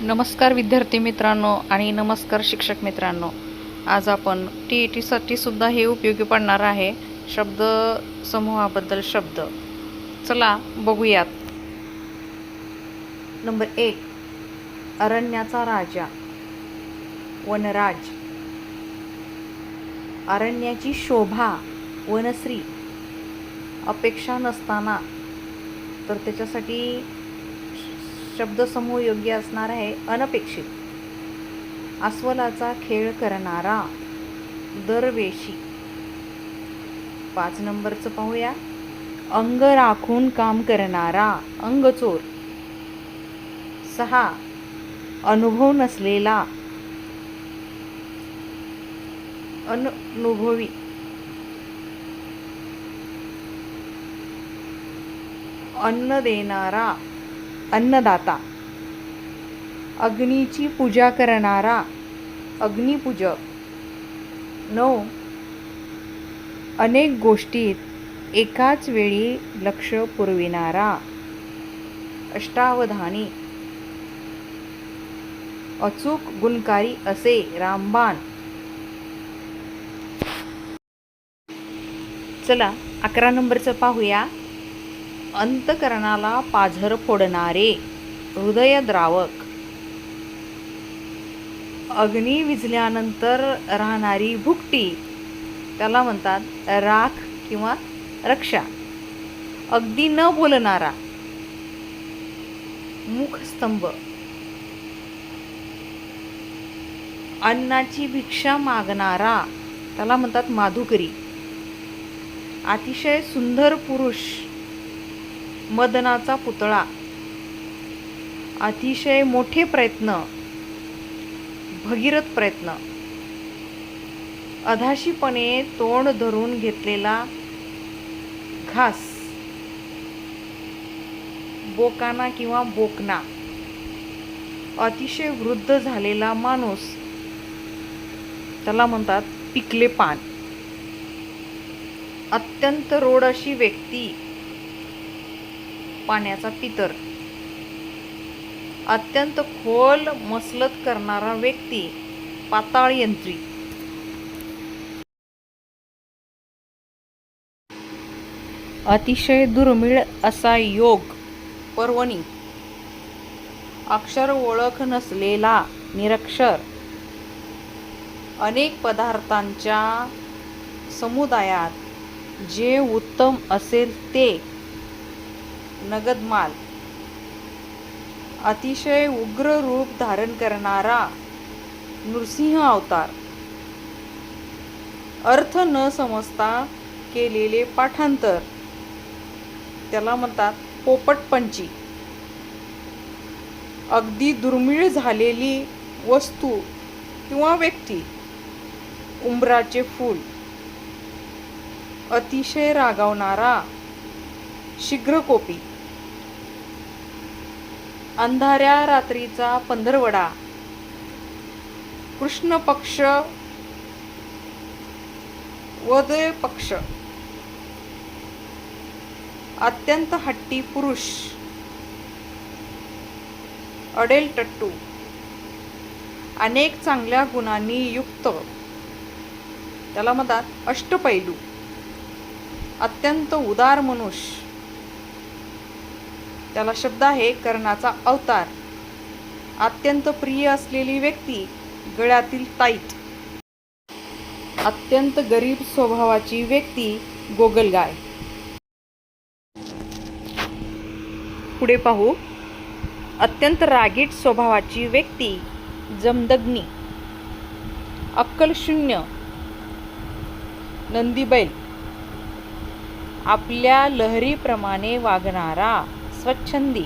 नमस्कार विद्यार्थी मित्रांनो आणि नमस्कार शिक्षक मित्रांनो. आज आपण TETसाठी सुद्धा हे उपयोगी पडणार आहे शब्द समूहाबद्दल शब्द. चला बघूयात. नंबर 1, अरण्याचा राजा, वनराज. अरण्याची शोभा, वनश्री. अपेक्षा नसताना, तर त्याच्यासाठी शब्दसमूह योग्य असणार आहे अनपेक्षित. अस्वलाचा खेळ करणारा, दरवेशी. 5 नंबरचं पाहूया. अंग राखून काम करणारा, अंगचोर. 6, अनुभव नसलेला, अननुभवी. 'अन्न देणारा, अन्नदाता. अग्नीची पूजा करणारा, अग्निपूजक. 9, अनेक गोष्टीत एकाच वेळी लक्ष पुरविणारा, अष्टावधानी. अचूक गुणकारी असे, रामबाण. चला 11 नंबरचं पाहूया. अंतकरणाला पाझर फोडणारे, हृदयद्रावक. अग्नी विझल्यानंतर राहणारी भुकटी, त्याला म्हणतात राख किंवा रक्षा. अगदी न बोलणारा, मुखस्तंभ. अन्नाची भिक्षा मागणारा, त्याला म्हणतात माधुकरी. अतिशय सुंदर पुरुष, मदनाचा पुतळा. अतिशय मोठे प्रयत्न, भगीरथ प्रयत्न. अधाशीपणे तोंड धरून घेतलेला घास, बोकाना किंवा बोकना. अतिशय वृद्ध झालेला माणूस, त्याला म्हणतात पिकले पान. अत्यंत रोड अशी व्यक्ती, पाण्याचा पितर. अत्यंत खोल मसलत करणारा व्यक्ती, पाताळयंत्री. अतिशय दुर्मिळ असा योग, पर्वणी. अक्षर ओळख नसलेला, निरक्षर. अनेक पदार्थांच्या समुदायात जे उत्तम असेल ते, नगद माल. अतिशय उग्र रूप धारण करणारा, नृसिंह अवतार. अर्थ न समजता केलेले पाठांतर, त्याला म्हणतात पोपटपंची. अगदी दुर्मिळ झालेली वस्तू किंवा व्यक्ती, उंबराचे फूल. अतिशय रागावणारा, शीघ्रकोपी. अंधाऱ्या रात्रीचा पंधरवडा, कृष्ण पक्ष, वदय पक्ष. अत्यंत हट्टी पुरुष, अडेलटट्टू. अनेक चांगल्या गुणांनी युक्त, त्याला म्हणतात अष्टपैलू. अत्यंत उदार मनुष्य, त्याला शब्द आहे कर्णाचा अवतार. अत्यंत प्रिय असलेली व्यक्ती, गळ्यातील ताईत. अत्यंत गरीब स्वभावाची व्यक्ती, गोगलगाय. पुढे पाहू. अत्यंत रागीट स्वभावाची व्यक्ती, जमदग्नी. अक्कलशून्य, नंदीबैल. आपल्या लहरीप्रमाणे वागणारा, स्वच्छंदी.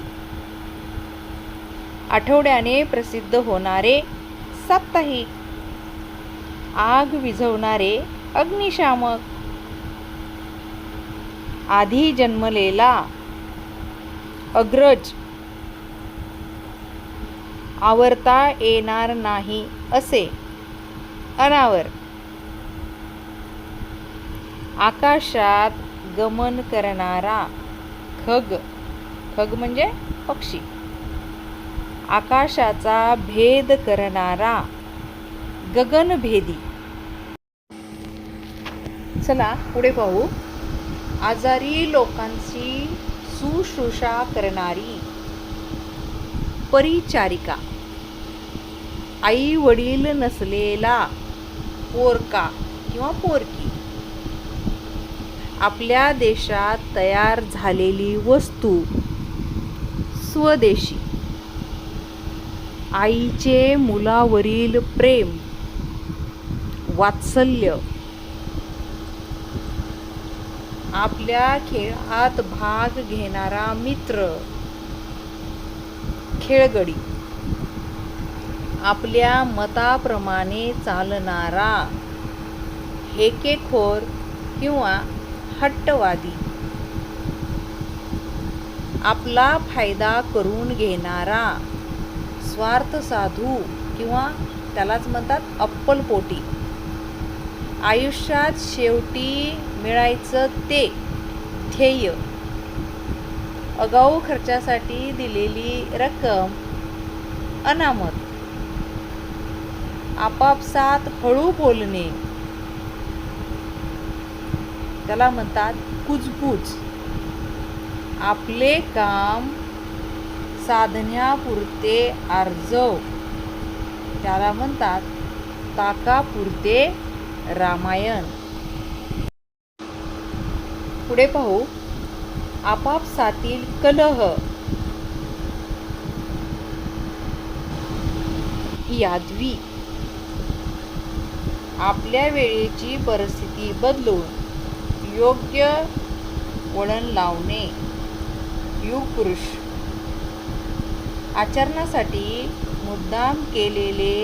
आठवड्याने प्रसिद्ध होणारे, साप्ताहिक. आग विझवणारे, अग्निशामक. आधी जन्मलेला, अग्रज. आवरता येणार नाही असे, अनावर. आकाशात गमन करणारा, खग. खग म्हणजे पक्षी. आकाशाचा भेद करणारा गगनभेदी. चला पुढे पाहू. आजारी लोकांची शुश्रूषा करणारी परिचारिका. आई वडील नसलेला पोरका किंवा पोरकी. आपल्या देशात तयार झालेली वस्तू स्वदेशी. आईचे मुलावरील प्रेम वात्सल्य. आपल्या खेळात भाग घेणारा मित्र खेळगडी. आपल्या मताप्रमाणे चालणारा हेकेखोर किंवा हट्टवादी. आपला फायदा करून घेणारा स्वार्थ साधू किंवा त्यालाच म्हणतात अप्पलपोटी. आयुष्यात शेवटी मिळायचं ते ध्येय. आगाऊ खर्चासाठी दिलेली रक्कम अनामत. आपापसात हळू बोलणे त्याला म्हणतात कुजबूज. आपले काम साधण्यापुरते आर्जव त्याला म्हणतात ताकापुरते रामायण. पुढे पाहू. आपापसातील कलह यादवी. आपल्या वेळेची परिस्थिती बदलून योग्य वळण लावणे युगपुरुष. आचरणासाठी मुद्दाम केलेले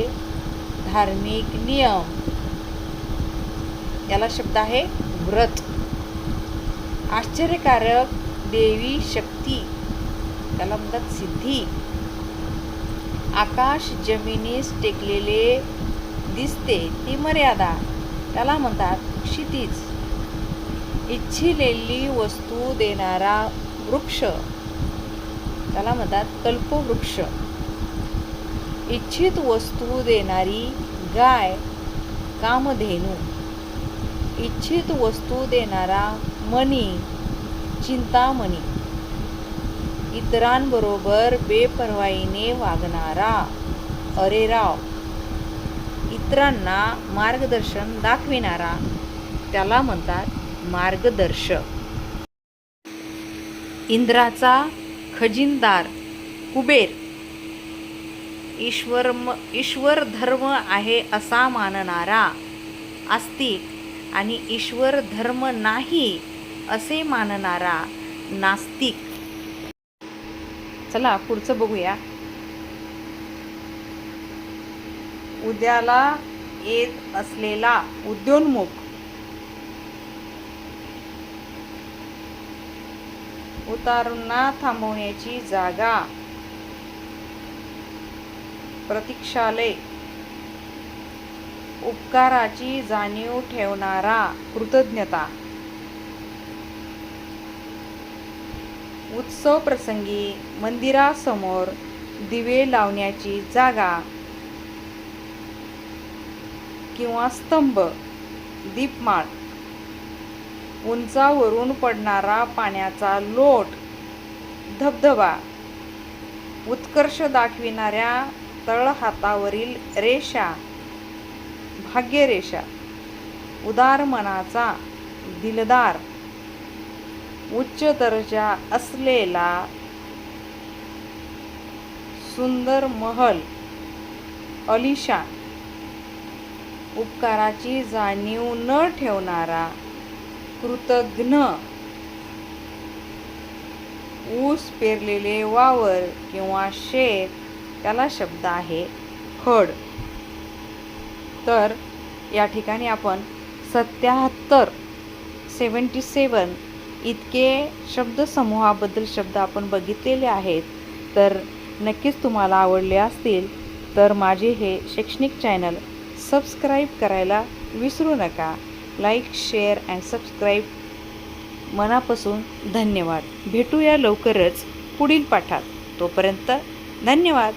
धार्मिक नियम याला शब्द आहे व्रत. आश्चर्यकारक देवी शक्ती त्याला म्हणतात सिद्धी. आकाश जमिनीस टेकलेले दिसते ती मर्यादा त्याला म्हणतात क्षितिज. इच्छिलेली वस्तू देणारा वृक्ष त्याला म्हणतात कल्पवृक्ष. इच्छित वस्तू देणारी गाय कामधेनू. इच्छित वस्तू देणारा मणी चिंतामणी. इतरांबरोबर बेपर्वाईने वागणारा अरेराव. इतरांना मार्गदर्शन दाखविणारा त्याला म्हणतात मार्गदर्शक. इंद्राचा खजिनदार कुबेर. ईश्वर धर्म आहे असा मानणारा आस्तिक आणि ईश्वर धर्म नाही असे मानणारा नास्तिक. चला पुढचं बघूया. उद्याला येत असलेला उद्योन्मुख. उतारूंना थांबवण्याची जागा प्रतीक्षालय. उपकाराची जाणीव ठेवणारा कृतज्ञता. उत्सव प्रसंगी मंदिरासमोर दिवे लावण्याची जागा किंवा स्तंभ दीपमाळ. उंचावरून पडणारा पाण्याचा लोट धबधबा. उत्कर्ष दाखविणाऱ्या तळहातावरील रेषा भाग्यरेषा. उदार मनाचा दिलदार. उच्च दर्जा असलेला सुंदर महल अलिशान. उपकाराची जाणीव न ठेवणारा कृतघ्न. ऊस पेरलेले वावर किंवा शेत त्याला शब्द आहे खड. तर या ठिकाणी आपण 77 इतके शब्दसमूहाबद्दल शब्द आपण बघितलेले आहेत. तर नक्कीच तुम्हाला आवडले असतील तर माझे हे शैक्षणिक चॅनल सबस्क्राईब करायला विसरू नका. Like share and subscribe. मनापासून धन्यवाद. भेटूया लवकरच पुढील पाठात. तोपर्यंत धन्यवाद.